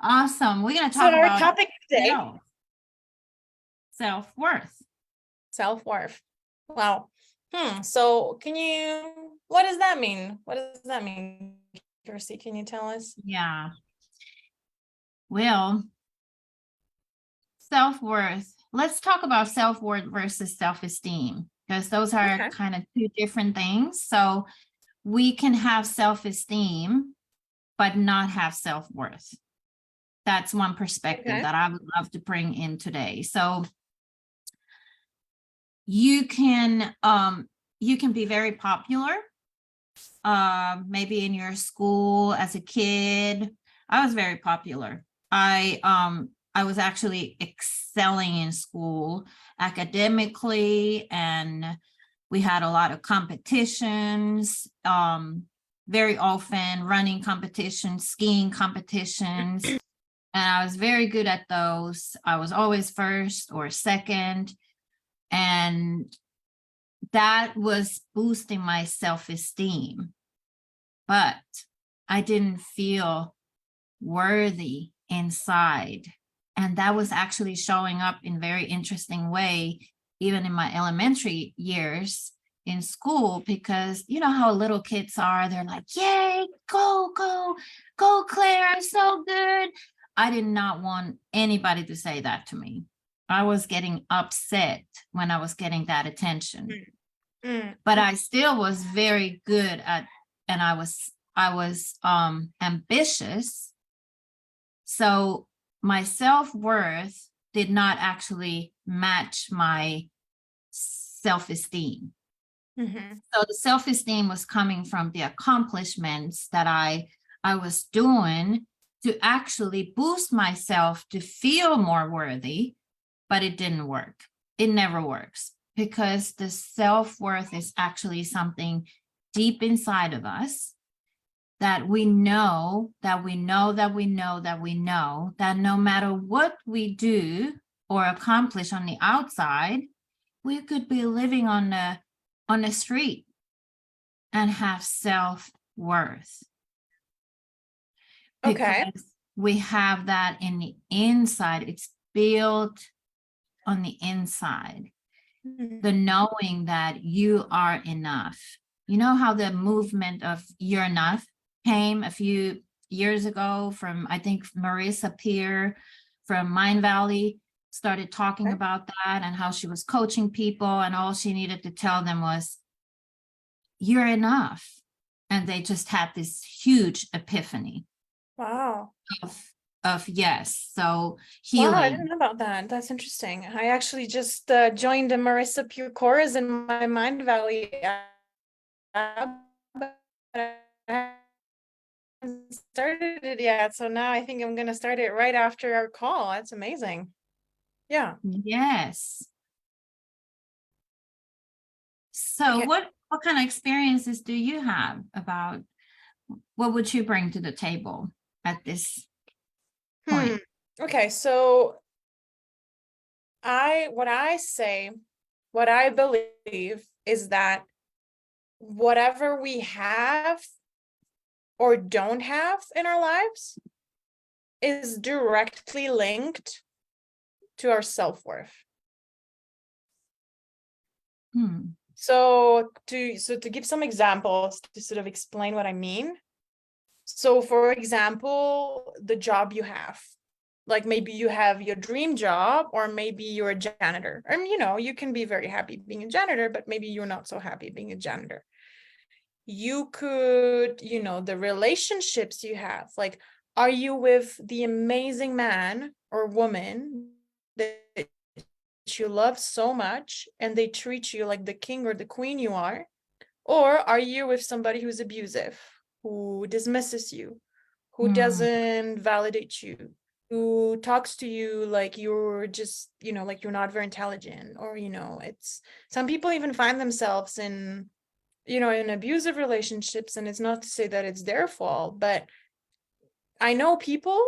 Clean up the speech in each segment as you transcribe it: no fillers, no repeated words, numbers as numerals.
Awesome. We're going to So talk our about topic today, self-worth. self-worth. Wow. So what does that mean? What does that mean, Kirsi? Can you tell us? Yeah. Well, self-worth. Let's talk about self-worth versus self-esteem, because those are Okay. kind of two different things. So we can have self-esteem, but not have self-worth. That's one perspective Okay. that I would love to bring in today. So you can be very popular, maybe in your school as a kid. I was very popular. I was actually excelling in school academically, and we had a lot of competitions, very often running competitions, skiing competitions, and I was very good at those. I was always first or second, and that was boosting my self-esteem. But I didn't feel worthy inside. And that was actually showing up in very interesting way, even in my elementary years in school, because you know how little kids are, they're like, yay, go, go, go, Claire, I'm so good. I did not want anybody to say that to me. I was getting upset when I was getting that attention. But I still was very good at, and I was ambitious. So my self-worth did not actually match my self-esteem. So the self-esteem was coming from the accomplishments that I was doing to actually boost myself to feel more worthy, but it didn't work. It never works, because the self-worth is actually something deep inside of us that we know, that no matter what we do or accomplish on the outside, we could be living on the street and have self-worth. Okay. Because we have that in the inside. It's built on the inside. The knowing that you are enough. You know how the movement of You're Enough came a few years ago from, I think, Marissa Peer from Mind Valley started talking about that, and how she was coaching people, and all she needed to tell them was, you're enough. And they just had this huge epiphany. Wow. Of yes, so Wow, I healing. didn't know about that. That's interesting. I actually just joined a Marissa Peer course in my Mind Valley app, but I haven't started it yet. So now I think I'm going to start it right after our call. That's amazing. Yeah. Yes. So Okay. what kind of experiences do you have about, what would you bring to the table at this point? Okay, so what I believe is that whatever we have or don't have in our lives is directly linked to our self-worth. So to give some examples to sort of explain what I mean. So for example, the job you have, like maybe you have your dream job, or maybe you're a janitor, and you can be very happy being a janitor, but maybe you're not so happy being a janitor. You could, the relationships you have, like, are you with the amazing man or woman that you love so much and they treat you like the king or the queen you are? Or are you with somebody who's abusive, who dismisses you, who doesn't validate you, who talks to you like you're just, like you're not very intelligent, or, it's, some people even find themselves in abusive relationships, and it's not to say that it's their fault, but I know people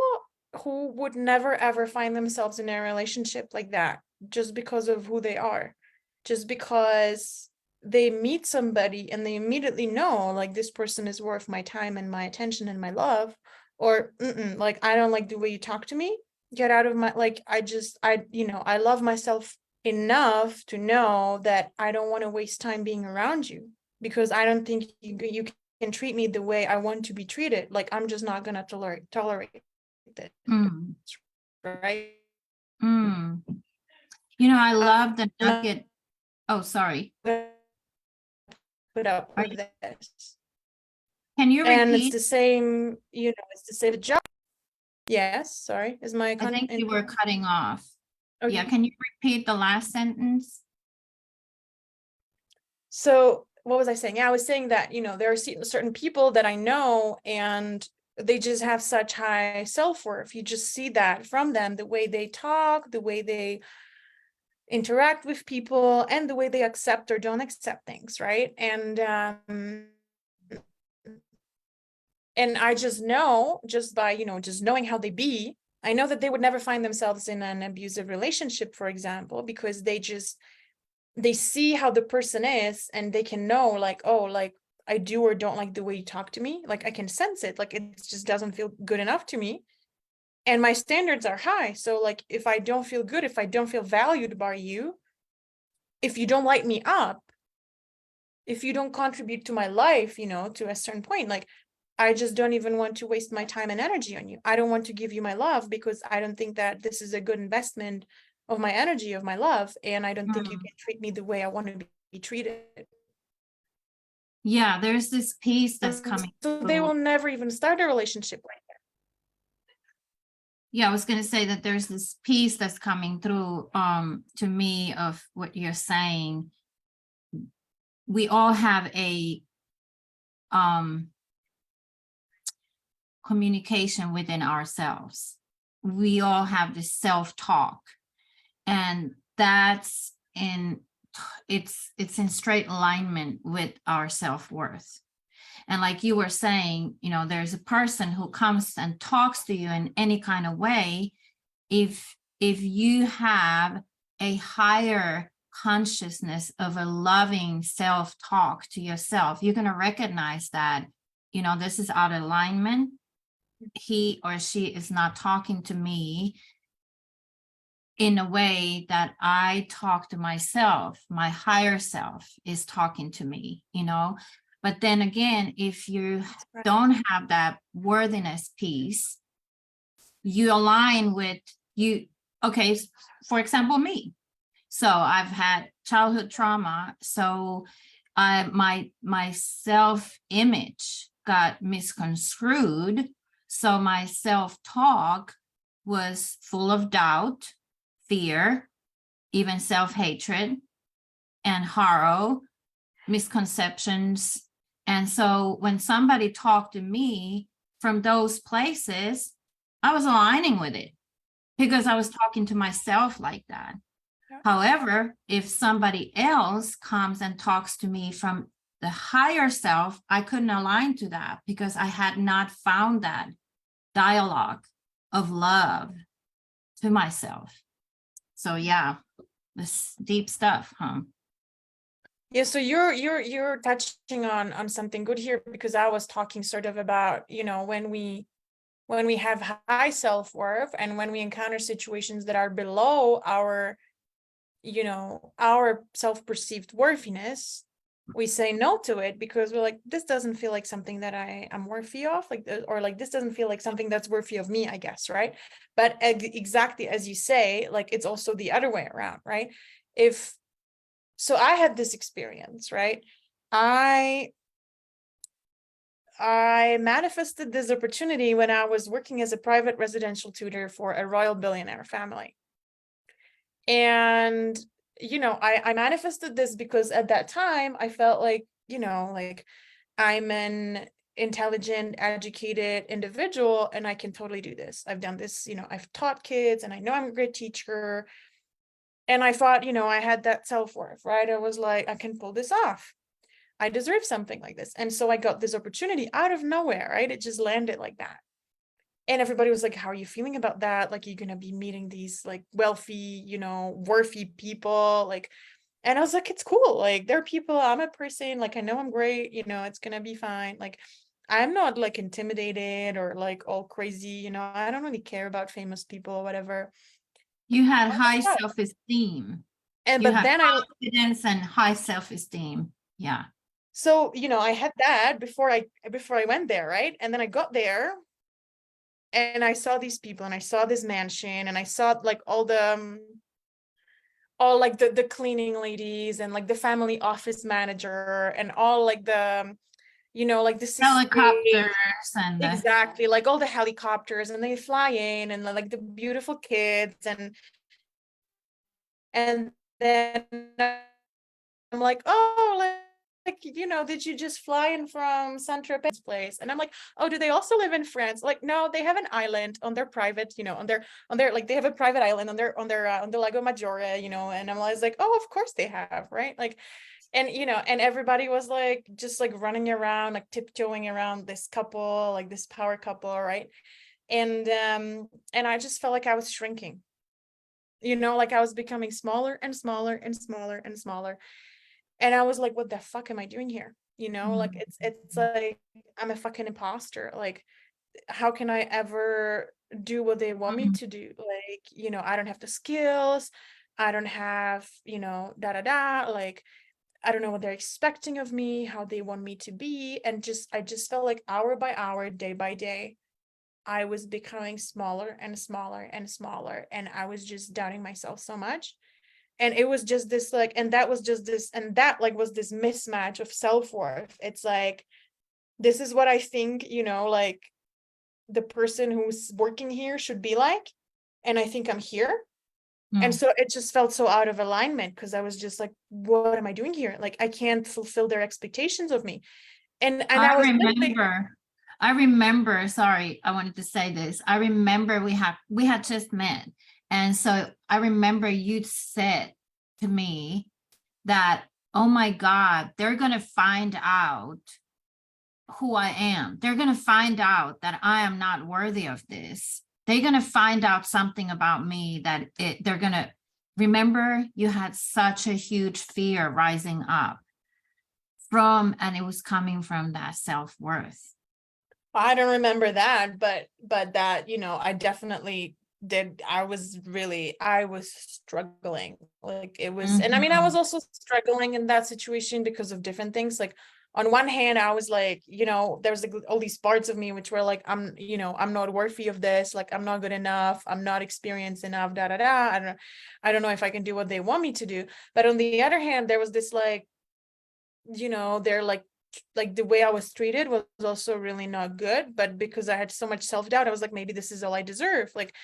who would never ever find themselves in a relationship like that, just because of who they are, just because they meet somebody and they immediately know, like, this person is worth my time and my attention and my love, or like, I don't like the way you talk to me, get out of my, like, I love myself enough to know that I don't want to waste time being around you, because I don't think you can treat me the way I want to be treated. Like, I'm just not gonna tolerate it, Mm, right? mm. You know, I love the I'm not nugget. Oh, sorry. gonna put up Are with you, this. can you And it's repeat? the same, it's the same job. Yes, sorry, is my I think you were cutting off. Yeah, okay. can you repeat the last sentence? So what was I saying? Yeah, I was saying that, there are certain people that I know, and they just have such high self-worth. You just see that from them, the way they talk, the way they interact with people, and the way they accept or don't accept things, right? And I just know, just by, just knowing how they be, I know that they would never find themselves in an abusive relationship, for example, because they see how the person is, and they can know, like, oh, like, I do or don't like the way you talk to me. Like, I can sense it. Like, it just doesn't feel good enough to me. And my standards are high. So, like, if I don't feel good, if I don't feel valued by you, if you don't light me up, if you don't contribute to my life, to a certain point, like, I just don't even want to waste my time and energy on you. I don't want to give you my love, because I don't think that this is a good investment of my energy, of my love. And I don't think you Mm. can treat me the way I want to be treated. Yeah, there's this piece that's coming So they through. will never even start a relationship like that. Yeah, I was going to say that there's this piece that's coming through to me of what you're saying. We all have a communication within ourselves. We all have this self-talk, and that's in it's in straight alignment with our self-worth. And like you were saying, there's a person who comes and talks to you in any kind of way. If you have a higher consciousness of a loving self-talk to yourself, you're going to recognize that, this is out of alignment. He or she is not talking to me in a way that I talk to myself. My higher self is talking to me, But then again, if you don't have that worthiness piece, you align with you. Okay, for example, me. So I've had childhood trauma. So my self-image got misconstrued. So my self-talk was full of doubt, fear, even self-hatred, and horror, misconceptions. And so when somebody talked to me from those places, I was aligning with it because I was talking to myself like that. Yeah. However, if somebody else comes and talks to me from the higher self, I couldn't align to that because I had not found that dialogue of love to myself. So yeah, this deep stuff, huh? Yeah, so you're touching on something good here, because I was talking sort of about, when we have high self-worth, and when we encounter situations that are below our self-perceived worthiness, we say no to it, because we're like, this doesn't feel like something that I am worthy of, like, or like, this doesn't feel like something that's worthy of me, I guess, right? But exactly as you say, like, it's also the other way around, right? So I had this experience, right? I manifested this opportunity when I was working as a private residential tutor for a royal billionaire family. And, I manifested this because at that time I felt like, like, I'm an intelligent, educated individual, and I can totally do this. I've done this, I've taught kids, and I know I'm a great teacher. And I thought, I had that self-worth, right? I was like, I can pull this off. I deserve something like this. And so I got this opportunity out of nowhere, right? It just landed like that. And everybody was like, how are you feeling about that? Like, you're going to be meeting these like wealthy, worthy people. Like, and I was like, it's cool. Like, they're people, I'm a person, like, I know I'm great, it's going to be fine. Like, I'm not like intimidated or like all crazy, you know, I don't really care about famous people or whatever. You had All this high stuff. self-esteem. And You but had then I confidence and high self-esteem. Yeah. so you know, I had that before I went there, right? And then I got there and I saw these people and I saw this mansion and I saw like all like the cleaning ladies and like the family office manager and all like the you know, like this estate. Helicopters and Exactly, like all the helicopters and they fly in and like the beautiful kids and then I'm like, oh, like, you know, did you just fly in from Saint-Tropez place? And I'm like, oh, do they also live in France? Like, no, they have an island on their private, you know, on their like they have a private island on the Lago Maggiore, you know. And I'm always like, oh, of course they have, right? Like, and you know, and everybody was like just like running around, like tiptoeing around this couple, like this power couple, right? And I just felt like I was shrinking, you know, like I was becoming smaller and smaller and smaller and smaller. And I was like, what the fuck am I doing here? You know, like it's like I'm a fucking imposter. Like, how can I ever do what they want me to do? Like, you know, I don't have the skills, I don't have, you know, da da da, like I don't know what they're expecting of me, how they want me to be. And just I just felt like hour by hour, day by day, I was becoming smaller and smaller and smaller. And I was just doubting myself so much. And it was just this like, and that was just this, and that like was this mismatch of self-worth. It's like, this is what I think, you know, like the person who's working here should be like. And I think I'm here. And Mm. so it just felt so out of alignment because I was just like, what am I doing here? Like I can't fulfill their expectations of me. And I I was literally, remember, I remember, sorry, I wanted to say this. I remember we had just met. And so I remember you said to me that, oh my God, they're going to find out who I am. They're going to find out that I am not worthy of this. They're going to find out something about me that they're going to remember. You had such a huge fear rising up from, and it was coming from that self-worth. I don't remember that, but that, you know, I definitely did. I was struggling. Like it was, and I mean, I was Mhm. also struggling in that situation because of different things. Like on one hand, I was like, you know, there's like all these parts of me which were like, I'm, you know, I'm not worthy of this, like I'm not good enough, I'm not experienced enough, da da da. I don't know if I can do what they want me to do. But on the other hand, there was this like, you know, they're like the way I was treated was also really not good. But because I had so much self-doubt, I was like, maybe this is all I deserve. Like,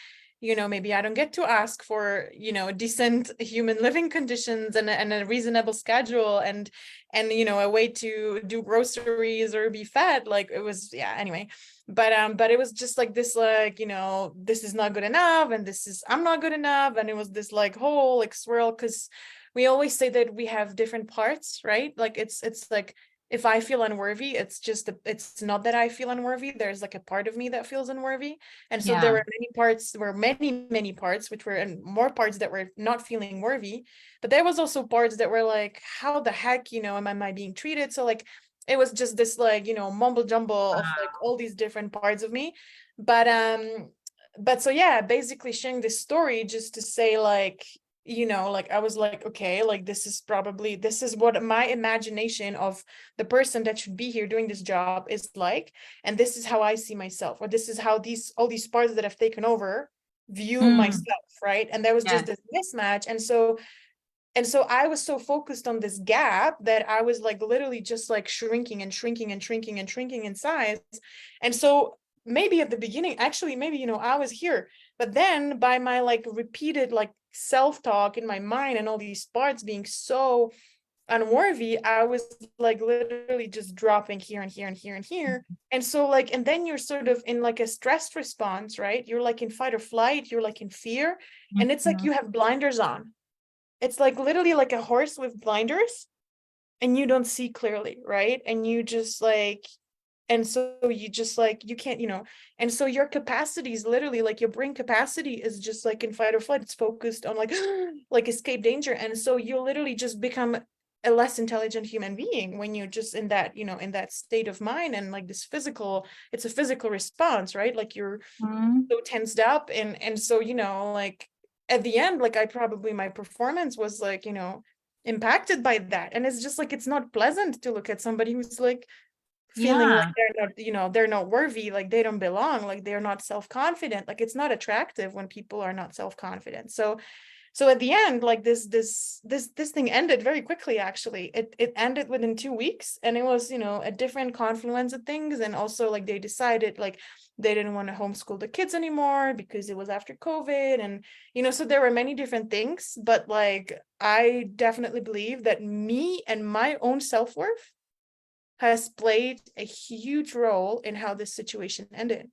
you know, maybe I don't get to ask for, you know, decent human living conditions and a reasonable schedule and you know, a way to do groceries or be fed. Like it was, yeah, anyway. But it was just like this, like, you know, this is not good enough, and this is I'm not good enough. And it was this like whole like swirl, because we always say that we have different parts, right? Like it's like if I feel unworthy, it's not that I feel unworthy. There's like a part of me that feels unworthy. And so there Yeah. were many parts, there were many parts, which were, and more parts that were not feeling worthy. But there was also parts that were like, how the heck, you know, am I being treated? So like, it was just this like, you know, mumble jumble of like all these different parts of me. But so yeah, basically sharing this story just to say like, you know, like I was like, okay, like this is what my imagination of the person that should be here doing this job is like, and this is how I see myself, or this is how all these parts that have taken over view Mm. myself, right? And there was just Yes. this mismatch. And so I was so focused on this gap that I was like literally just like shrinking and shrinking and shrinking and shrinking in size. And so maybe at the beginning, actually, maybe, you know, I was here, but then by my like repeated like self-talk in my mind and all these parts being so unworthy, I was like literally just dropping here and here and here and here. And so like, and then you're sort of in like a stress response, right? You're like in fight or flight, you're like in fear. And it's like Mhm. you have blinders on. It's like literally like a horse with blinders and you don't see clearly, right? And you just like, and so you just like, you can't, you know, and so your capacity is literally like your brain capacity is just like in fight or flight. It's focused on like, like escape danger. And so you literally just become a less intelligent human being when you're just in that, in that state of mind, and like this physical, it's a physical response, right? Like you're Mhm. so tensed up, and so, like at the end, like my performance was like, impacted by that. And it's just like, it's not pleasant to look at somebody who's like feeling like Yeah, they're not, they're not worthy, like they don't belong, like they're not self-confident. Like it's not attractive when people are not self-confident. So at the end, like this thing ended very quickly. Actually, it ended within 2 weeks, and it was, a different confluence of things. And also, like, they decided like they didn't want to homeschool the kids anymore because it was after COVID. And so there were many different things, but like I definitely believe that me and my own self-worth has played a huge role in how this situation ended.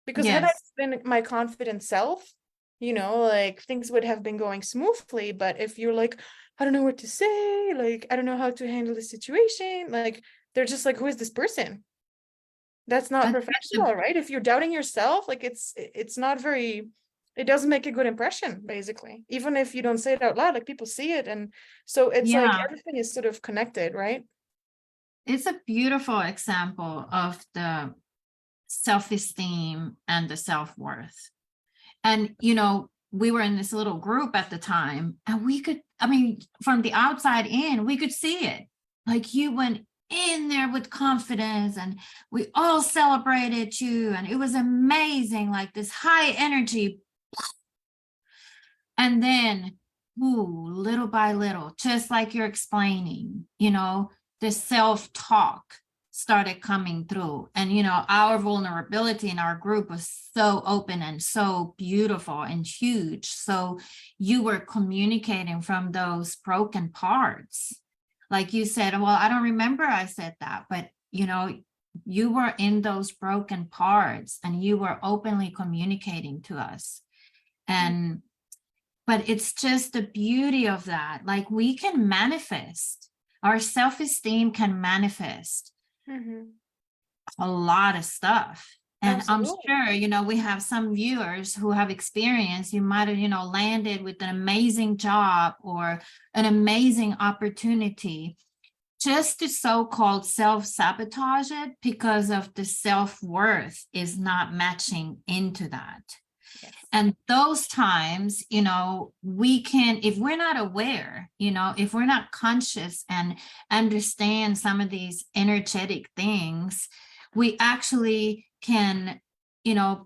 Because had I yes. been my confident self, like things would have been going smoothly. But if you're like, I don't know what to say, like, I don't know how to handle the situation, like, they're just like, who is this person? That's not I think professional, right? If you're doubting yourself, like it's not very, it doesn't make a good impression, basically. Even if you don't say it out loud, like people see it. And so it's like yeah, everything is sort of connected, right? it's a beautiful example of the self-esteem and the self-worth. And, we were in this little group at the time, and we could, I mean, from the outside in, we could see it. Like you went in there with confidence, and we all celebrated you, and it was amazing, like this high energy. And then, ooh, little by little, just like you're explaining, the self-talk started coming through. And, our vulnerability in our group was so open and so beautiful and huge. So you were communicating from those broken parts. Like you said, well, I don't remember I said that, but, you were in those broken parts and you were openly communicating to us. And but it's just the beauty of that. Like we can manifest, our self-esteem can manifest Mm-hmm. a lot of stuff. And I'm Absolutely. sure, we have some viewers who have experienced, you might have, landed with an amazing job or an amazing opportunity, just to so-called self-sabotage it because of the self-worth is not matching into that. Yes. And those times, we can, if we're not aware, if we're not conscious and understand some of these energetic things, we actually can,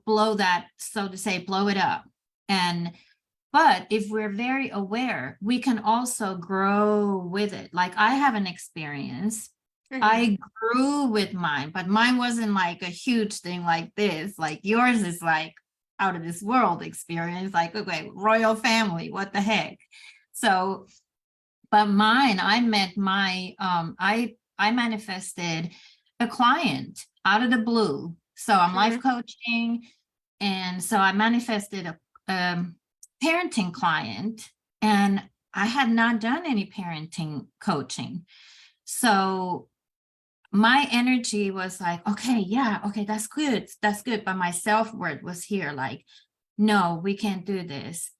blow that, so to say, blow it up. But if we're very aware, we can also grow with it. Like I have an experience. Mm-hmm. I grew with mine, but mine wasn't like a huge thing like this. Like yours is like out of this world experience, like, okay, royal family, what the heck? So, but mine, I met I manifested a client out of the blue. So I'm life Mm-hmm. coaching. And so I manifested a parenting client, and I had not done any parenting coaching. So my energy was like, okay, yeah, okay, that's good. That's good. But my self-worth was here, like, no, we can't do this.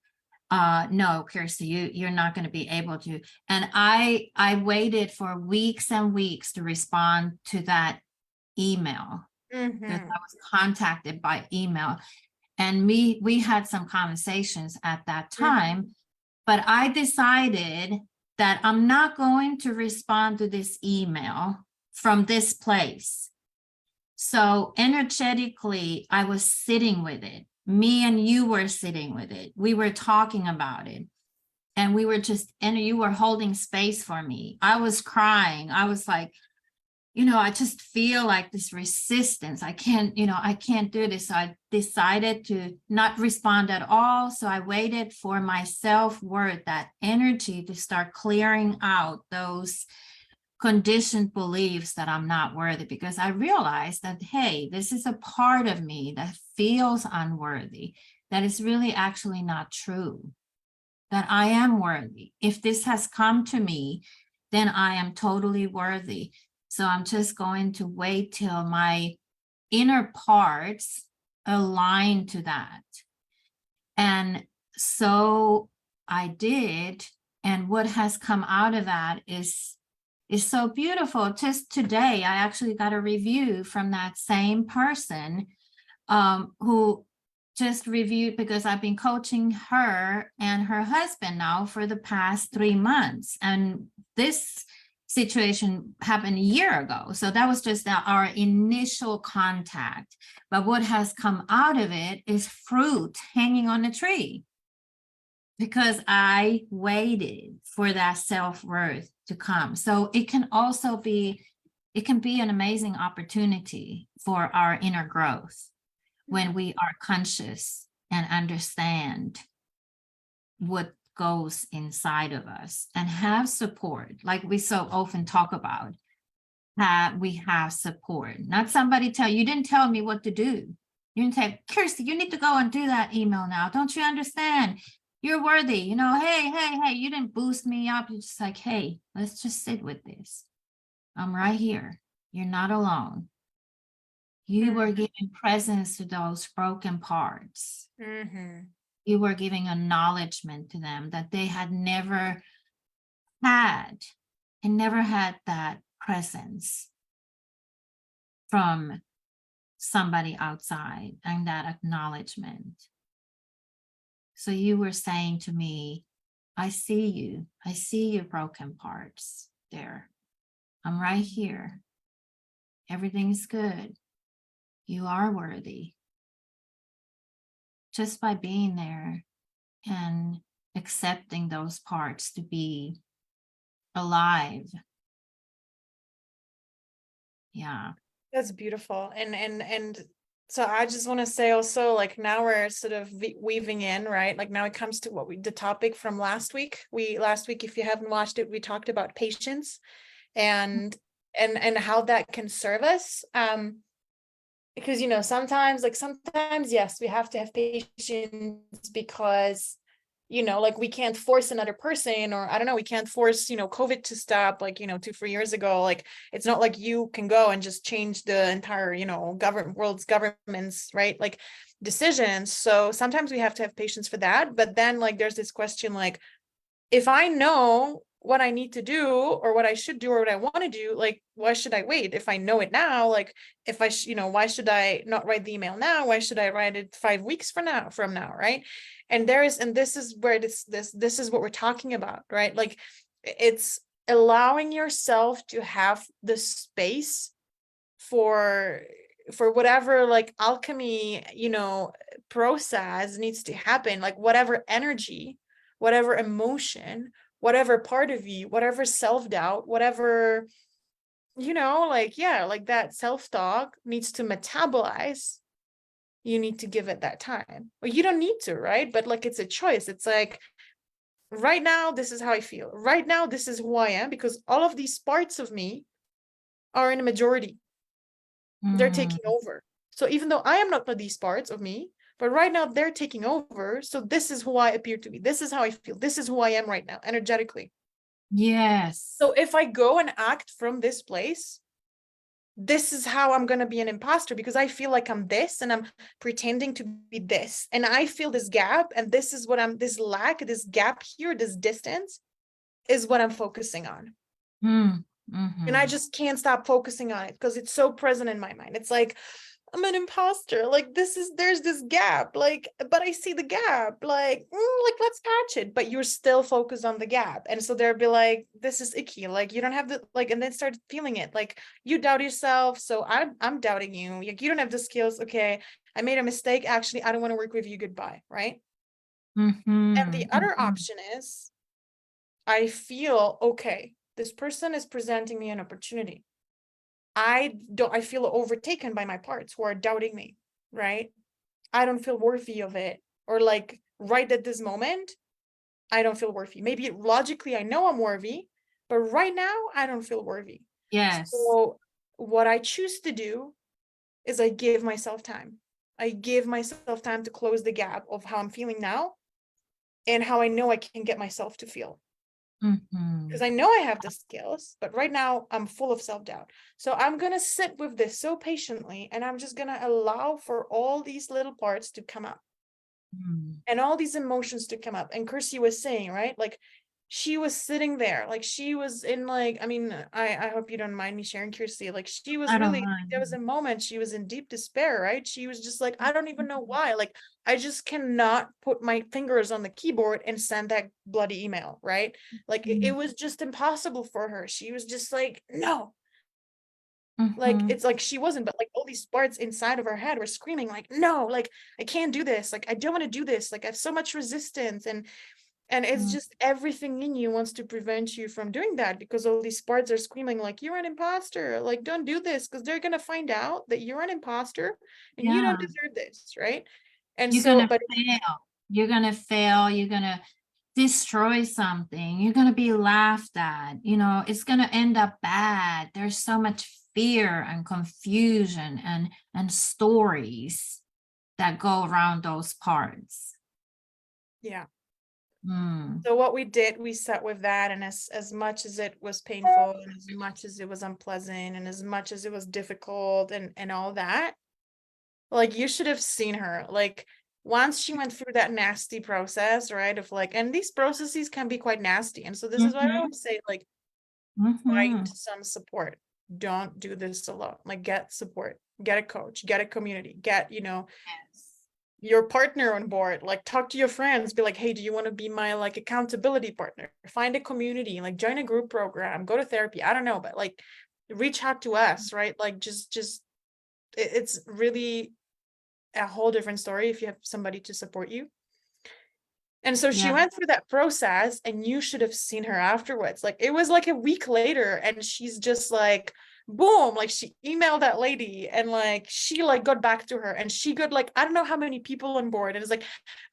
No, Kirsi, you're not going to be able to. And I waited for weeks and weeks to respond to that email, because Mm-hmm. I was contacted by email. And we had some conversations at that Mm-hmm. time, but I decided that I'm not going to respond to this email from this place. So energetically, I was sitting with it. Me and you were sitting with it. We were talking about it. And we were just, and you were holding space for me. I was crying. I was like, I just feel like this resistance. I can't do this. So I decided to not respond at all. So I waited for my self-worth, that energy, to start clearing out those conditioned beliefs that I'm not worthy, because I realized that, hey, this is a part of me that feels unworthy, that is really actually not true, that I am worthy. If this has come to me, then I am totally worthy. So I'm just going to wait till my inner parts align to that. And so I did. And what has come out of that is is so beautiful. Just today, I actually got a review from that same person who just reviewed, because I've been coaching her and her husband now for the past 3 months. And this situation happened a year ago. So that was just our initial contact. But what has come out of it is fruit hanging on the tree, because I waited for that self-worth to come. So it can also be, it can be an amazing opportunity for our inner growth when we are conscious and understand what goes inside of us and have support, like we so often talk about. We have support, not somebody tell you, didn't tell me what to do. You didn't say, Kirsi, you need to go and do that email now. Don't you understand? You're worthy. You know, hey, you didn't boost me up. You're just like, hey, let's just sit with this. I'm right here. You're not alone. You were giving presence to those broken parts. You were giving acknowledgement to them that they had never had, and never had that presence from somebody outside, and that acknowledgement. So you were saying to me, I see you. I see your broken parts there. I'm right here. Everything's good. You are worthy. Just by being there and accepting those parts to be alive. Yeah. That's beautiful. And so I just want to say also, like, now we're sort of weaving in, right? Like now it comes to what the topic from last week. Last week, if you haven't watched it, we talked about patience and how that can serve us. Because, sometimes, yes, we have to have patience because, like we can't force another person, or I don't know, we can't force, COVID to stop, like, 2-3 years ago. Like, it's not like you can go and just change the entire, world's governments, right? Like decisions. So sometimes we have to have patience for that. But then like, there's this question, like, if I know what I need to do or what I should do or what I want to do, like, why should I wait? If I know it now, like if I, why should I not write the email now? Why should I write it 5 weeks from now? Right. And this is where this is what we're talking about, right? Like it's allowing yourself to have the space for whatever like alchemy, process needs to happen, like whatever energy, whatever emotion, whatever part of you, whatever self-doubt, whatever, like, yeah, like that self-talk needs to metabolize. You need to give it that time. Or you don't need to, right? But like, it's a choice. It's like, right now, this is how I feel. Right now, this is who I am, because all of these parts of me are in a majority. They're taking over. So even though I am not these parts of me, but right now they're taking over. So this is who I appear to be. This is how I feel. This is who I am right now, energetically. Yes. So if I go and act from this place, this is how I'm going to be an imposter, because I feel like I'm this and I'm pretending to be this. And I feel this gap. And this is what this lack, this gap here, this distance is what I'm focusing on. And I just can't stop focusing on it because it's so present in my mind. It's like, I'm an imposter. Like there's this gap, like, but I see the gap, like let's patch it. But you're still focused on the gap. And so they'll be like, this is icky. Like, you don't have the, like, and then start feeling it. Like, you doubt yourself. So I'm doubting you. Like, you don't have the skills. Okay, I made a mistake. Actually, I don't want to work with you. Goodbye. Right. And the other option is, I feel, okay, this person is presenting me an opportunity. I feel overtaken by my parts who are doubting me, right? I don't feel worthy of it. Or like right at this moment, I don't feel worthy. Maybe logically I know I'm worthy, but right now I don't feel worthy. Yes. So what I choose to do is I give myself time. I give myself time to close the gap of how I'm feeling now and how I know I can get myself to feel. Because I know I have the skills, but right now I'm full of self-doubt. So I'm going to sit with this so patiently, and I'm just going to allow for all these little parts to come up and all these emotions to come up. And Kirsi was saying, right, like, she was sitting there, like she was in like, I mean, I hope you don't mind me sharing, Kirsty, like she was I don't really, there mind. was a moment she was in deep despair, right? She was just like, I don't even know why, like I just cannot put my fingers on the keyboard and send that bloody email, right? Like it was just impossible for her. She was just like, no, like Mhm. it's like she wasn't, but like all these parts inside of her head were screaming like, no, like I can't do this, like I don't want to do this, like I have so much resistance, and it's Mhm. just everything in you wants to prevent you from doing that, because all these parts are screaming like, you're an imposter, like don't do this, because they're gonna find out that you're an imposter and you don't Yeah. deserve this, right? And You're so, gonna but fail. You're gonna fail. You're gonna destroy something. You're gonna be laughed at. It's gonna end up bad. There's so much fear and confusion and stories that go around those parts. yeah. Mm. So what we did, we sat with that, and as much as it was painful, and as much as it was unpleasant, and as much as it was difficult, and all that, like you should have seen her. Like once she went through that nasty process, right? Of like, and these processes can be quite nasty. And so this is why I Mhm. always say, like, find Mhm. some support. Don't do this alone. Like get support, get a coach, get a community, get, Yes. your partner on board, like talk to your friends, be like, hey, do you want to be my like accountability partner? Find a community, like join a group program, go to therapy, I don't know, but like reach out to us, right? Like just it's really a whole different story if you have somebody to support you. And so she Yeah. went through that process, and you should have seen her afterwards. Like it was like a week later, and she's just like, boom, like she emailed that lady, and like she like got back to her, and she got like, I don't know how many people on board. And it's like,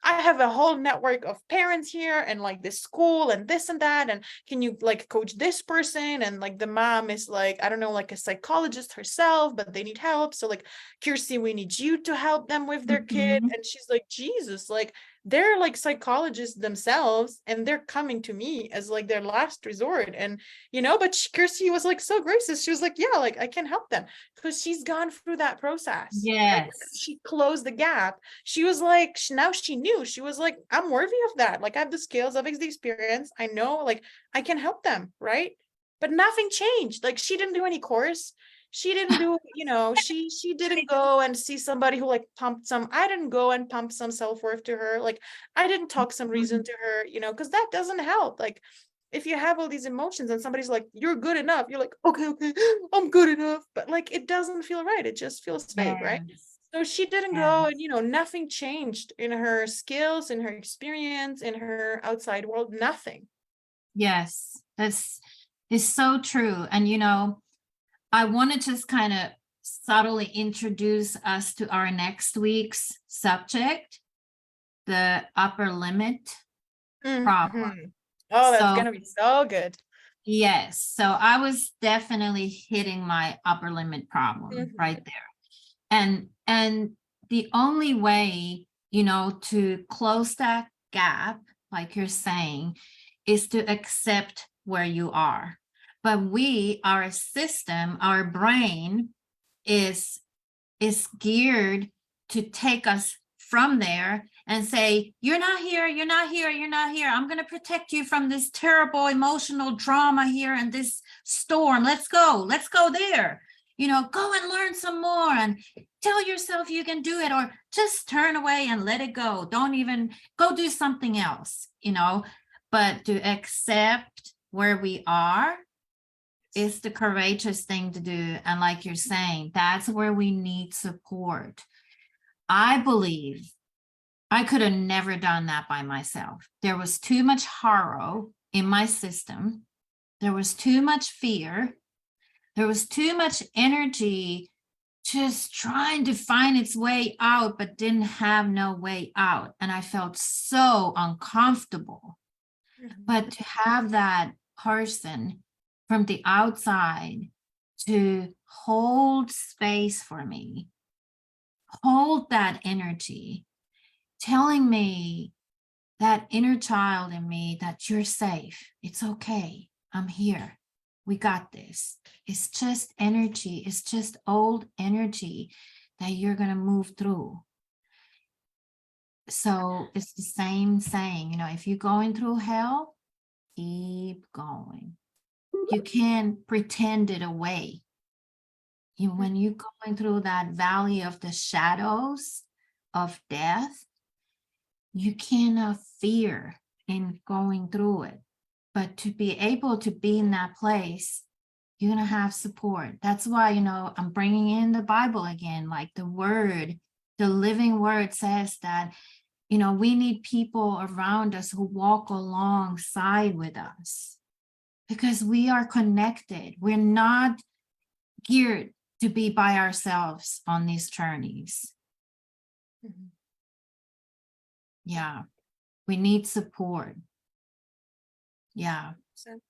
I have a whole network of parents here, and like this school and this and that. And can you like coach this person? And like the mom is like, I don't know, like a psychologist herself, but they need help. So like, Kirsty, we need you to help them with their kid. Mhm. And she's like, Jesus, like they're like psychologists themselves, and they're coming to me as like their last resort. And but Kirsty was like so gracious, she was like, yeah, like I can help them, because she's gone through that process, right? Yes. She closed the gap. She was like, now she knew, she was like, I'm worthy of that, like I have the skills, I've the experience, I know, like I can help them, right? But nothing changed. Like she didn't do any course, she didn't do, she didn't go and see somebody who like pumped some, I didn't go and pump some self-worth to her, like I didn't talk some reason Mhm. to her, because that doesn't help. Like if you have all these emotions and somebody's like, you're good enough, you're like, okay, I'm good enough, but like it doesn't feel right, it just feels fake, right? Yes. So she didn't go, Yes. and nothing changed in her skills, in her experience, in her outside world, nothing. Yes. That's is so true. And I want to just kind of subtly introduce us to our next week's subject, the upper limit problem. Mhm. Oh, that's So, gonna be so good. yes, so I was definitely hitting my upper limit problem Mhm. right there. And the only way, to close that gap, like you're saying, is to accept where you are. But our system, our brain is geared to take us from there and say, you're not here, you're not here, you're not here. I'm going to protect you from this terrible emotional drama here and this storm. Let's go there. Go and learn some more and tell yourself you can do it, or just turn away and let it go. Don't even go do something else, but to accept where we are is the courageous thing to do. And like you're saying, that's where we need support. I believe I could have never done that by myself. There was too much horror in my system. There was too much fear. There was too much energy just trying to find its way out, but didn't have no way out. And I felt so uncomfortable. Mhm. But to have that person from the outside to hold space for me, hold that energy, telling me, that inner child in me, that you're safe. It's okay. I'm here. We got this. It's just energy. It's just old energy that you're going to move through. So it's the same saying, if you're going through hell, Keep going. You can't pretend it away. When you're going through that valley of the shadows of death, you cannot fear in going through it. But to be able to be in that place, you're going to have support. That's why, I'm bringing in the Bible again, like the word, the living word says that, we need people around us who walk alongside with us because we are connected. We're not geared to be by ourselves on these journeys. Mhm. Yeah, we need support. Yeah. So,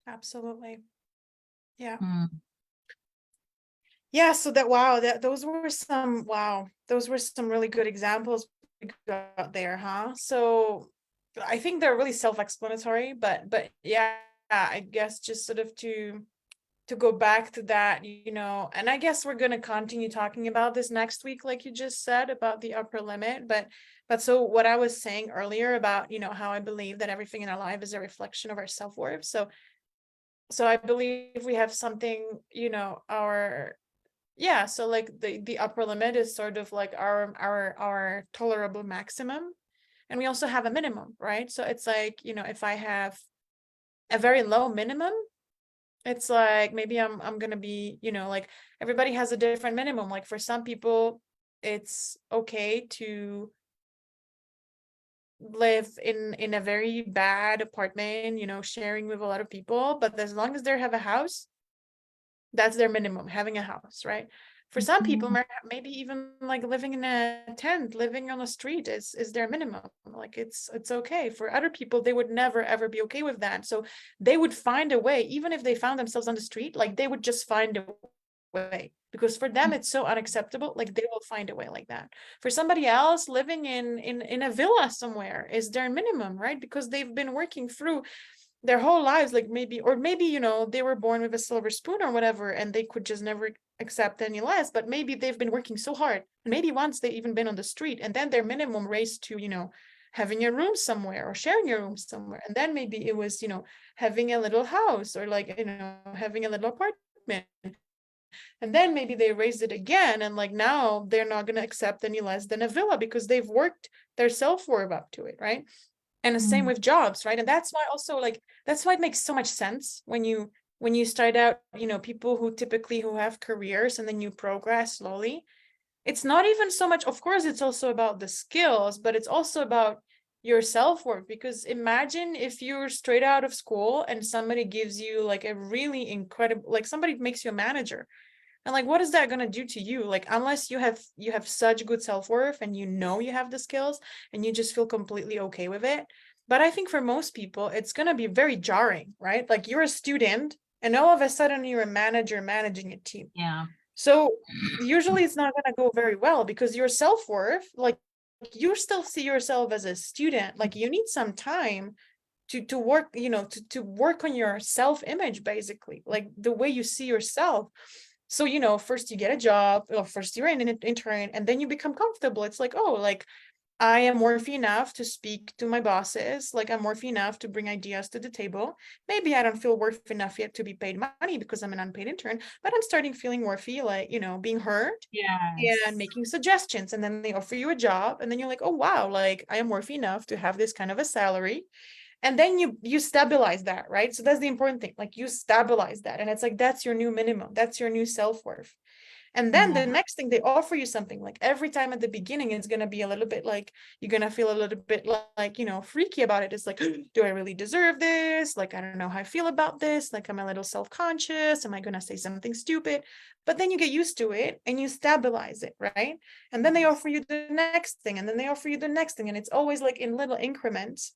absolutely. Yeah. Mm. Yeah, so that wow, those were some really good examples we got there, huh? So I think they're really self-explanatory, but yeah, I guess just sort of to go back to that, and I guess we're going to continue talking about this next week, like you just said, about the upper limit. But so what I was saying earlier about, how I believe that everything in our life is a reflection of our self-worth. So I believe we have something, so like the upper limit is sort of like our tolerable maximum. And we also have a minimum, right? So it's like, if I have a very low minimum, it's like maybe I'm gonna be, like everybody has a different minimum. Like for some people, it's okay to live in a very bad apartment, sharing with a lot of people, but as long as they have a house, that's their minimum, having a house, right? For some people, maybe even like living in a tent, living on the street is their minimum. Like it's okay. For other people, they would never ever be okay with that. So they would find a way, even if they found themselves on the street, like they would just find a way, because for them it's so unacceptable. Like they will find a way like that. For somebody else, living in a villa somewhere is their minimum, right? Because they've been working through their whole lives, like maybe they were born with a silver spoon or whatever, and they could just never accept any less. But maybe they've been working so hard, and maybe once they even been on the street, and then their minimum raised to having a room somewhere or sharing a room somewhere, and then maybe it was having a little house, or like having a little apartment, and then maybe they raised it again, and like now they're not going to accept any less than a villa because they've worked their self-worth up to it, right? And the same with jobs, right? And that's why also, like, that's why it makes so much sense when you start out, people who have careers and then you progress slowly. It's not even so much, of course, it's also about the skills, but it's also about your self-worth. Because imagine if you're straight out of school and somebody gives you like a really incredible, like somebody makes you a manager. And like, what is that going to do to you? Like, unless you have such good self-worth and you have the skills and you just feel completely okay with it. But I think for most people, it's going to be very jarring, right? Like you're a student and all of a sudden you're a manager managing a team. Yeah. So usually it's not going to go very well because your self-worth, like you still see yourself as a student. Like you need some time to work, to work on your self-image, basically, like the way you see yourself. So, first you get a job, or first you're an intern, and then you become comfortable. It's like, oh, like I am worthy enough to speak to my bosses. Like I'm worthy enough to bring ideas to the table. Maybe I don't feel worthy enough yet to be paid money because I'm an unpaid intern, but I'm starting feeling worthy, like, being heard and Yes. making suggestions. And then they offer you a job, and then you're like, oh, wow, like I am worthy enough to have this kind of a salary. And then you stabilize that, right? So that's the important thing, like you stabilize that, and it's like that's your new minimum, that's your new self-worth. And then Yeah. the next thing, they offer you something. Like every time at the beginning, it's going to be a little bit like you're going to feel a little bit like freaky about it. It's like, do I really deserve this? Like I don't know how I feel about this. Like I'm a little self-conscious, am I going to say something stupid? But then you get used to it and you stabilize it, right? And then they offer you the next thing, and then they offer you the next thing, and it's always like in little increments.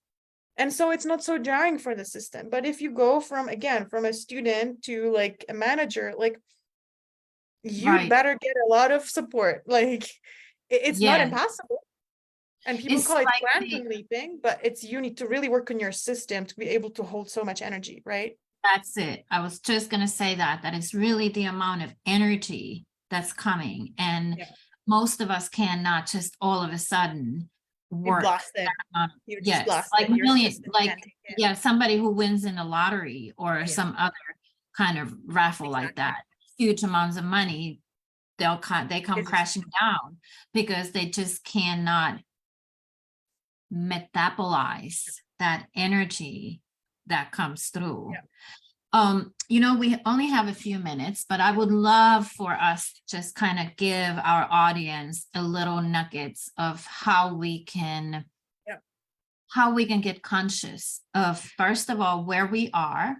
And so it's not so jarring for the system. But if you go from a student to like a manager, like you'd Right. better get a lot of support. Like it's not Yes. impossible. And people It's call it like quantum leaping, but it's you need to really work on your system to be able to hold so much energy, right? that's it. I was just going to say that it's really the amount of energy that's coming. And Yeah. most of us cannot just all of a sudden work. Blasted. Um, You're just yes, blasted. like Your million, system like, can't take it. yeah, somebody who wins in a lottery or Yeah. some other kind of raffle like that, huge amounts of money, they come It's- crashing down because they just cannot metabolize that energy that comes through. Yeah. You know, we only have a few minutes, but I would love for us to just kind of give our audience a little nuggets of how we can get conscious of, first of all, where we are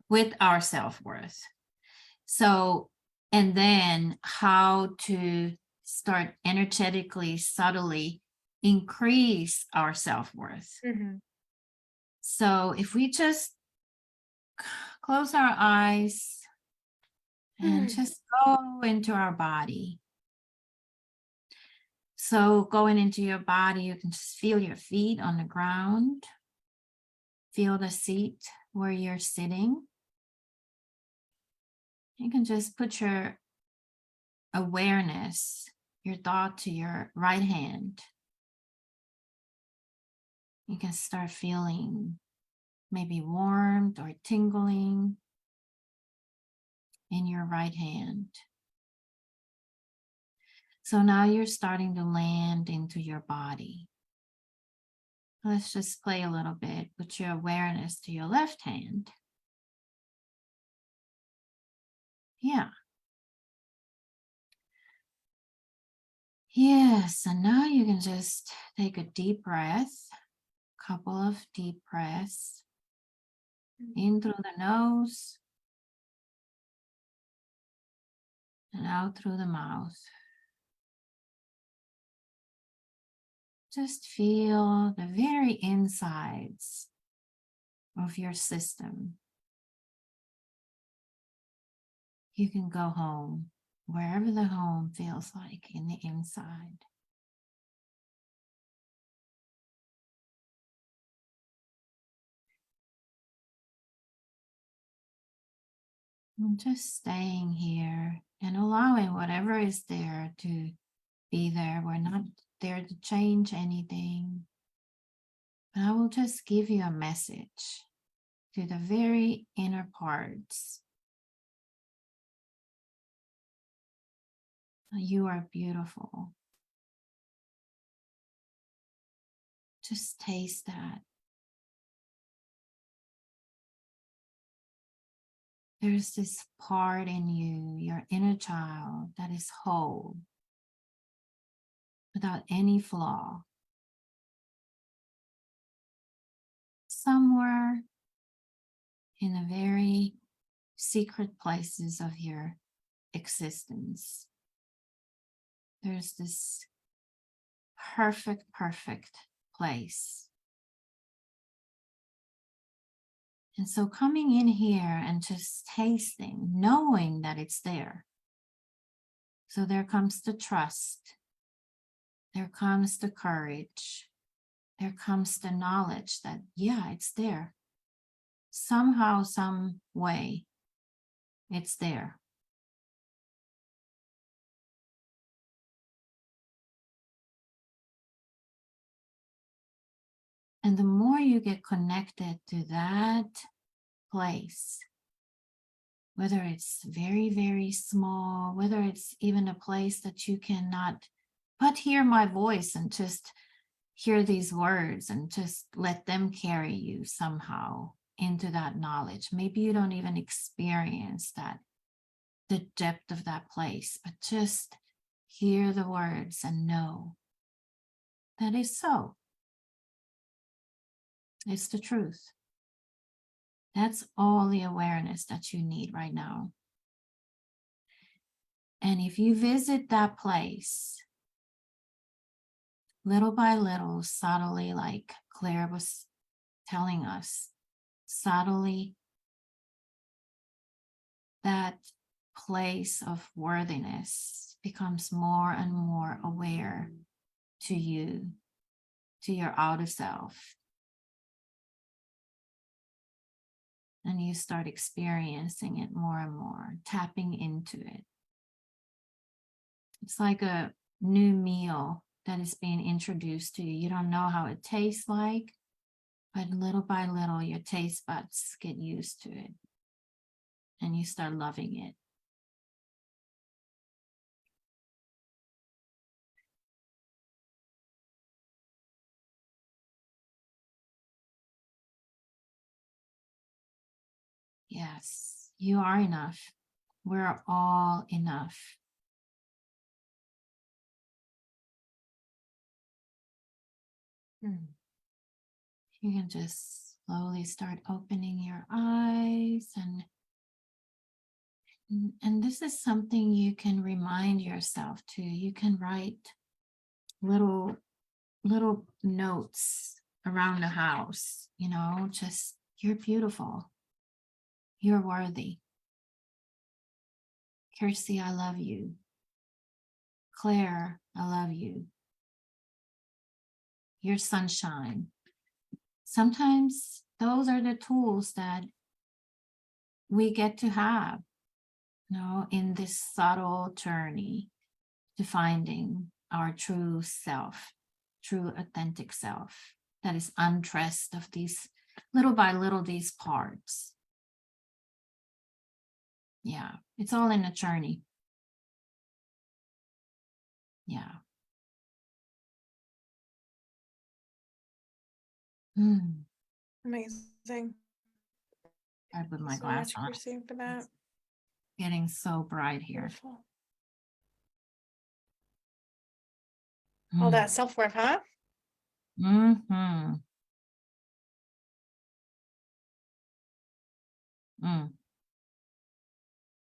with our self-worth. So, and then how to start energetically, subtly increase our self-worth. Mhm. So if we just close our eyes and just go into our body. So going into your body, you can just feel your feet on the ground. Feel the seat where you're sitting. You can just put your awareness, your thought to your right hand. You can start feeling maybe warmth or tingling in your right hand. So now you're starting to land into your body. Let's just play a little bit. Put your awareness to your left hand. Yeah. Yes, and now you can just take a deep breath, couple of deep breaths in through the nose and out through the mouth. Just feel the very insides of your system. You can go home, wherever the home feels like in the inside. And just staying here and allowing whatever is there to be there. We're not there to change anything. But I will just give you a message to the very inner parts. You are beautiful. Just taste that. There's this part in you, your inner child, that is whole, without any flaw. Somewhere in the very secret places of your existence, there's this perfect place. And so coming in here and just tasting, knowing that it's there. So there comes the trust. There comes the courage. There comes the knowledge that, yeah, it's there. Somehow, some way, it's there. And the more you get connected to that place, whether it's very, very small, whether it's even a place that you cannot but hear my voice and just hear these words and just let them carry you somehow into that knowledge. Maybe you don't even experience that, the depth of that place, but just hear the words and know that is so. It's the truth. That's all the awareness that you need right now. And if you visit that place, little by little, subtly, like Claire was telling us, subtly, that place of worthiness becomes more and more aware to you, to your outer self. And you start experiencing it more and more, tapping into it. It's like a new meal that is being introduced to you. You don't know how it tastes like, but little by little, your taste buds get used to it and you start loving it. Yes, you are enough. We're all enough. You can just slowly start opening your eyes, and this is something you can remind yourself to. You can write little notes around the house, you know, just you're beautiful. You're worthy. Kirsi, I love you. Claire, I love you. You're sunshine. Sometimes those are the tools that we get to have, you know, in this subtle journey to finding our true self, true authentic self that is undressed of these little by little, these parts. Yeah, it's all in a journey. Yeah. Amazing. I put my Thank you so glass much, on. Kirsi, for that. It's getting so bright here. Beautiful. All that self-worth, huh? Mm-hmm.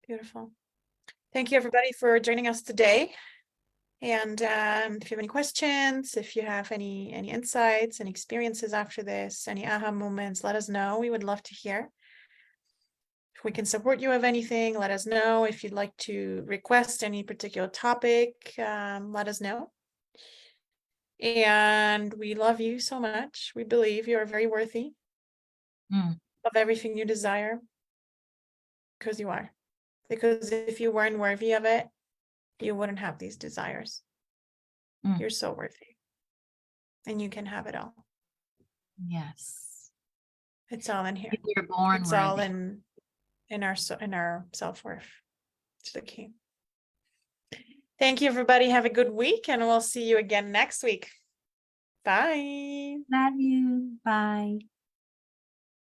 Beautiful. Thank you, everybody, for joining us today. And if you have any questions, if you have any insights and experiences after this, any aha moments, let us know. We would love to hear. If we can support you with anything, let us know. If you'd like to request any particular topic, let us know. And we love you so much. We believe you are very worthy of everything you desire, because you are. Because if you weren't worthy of it, you wouldn't have these desires. You're so worthy. And you can have it all. Yes. It's all in here. You're born It's worthy. all in our self-worth. It's the key. Thank you, everybody. Have a good week, and we'll see you again next week. Bye. Love you. Bye.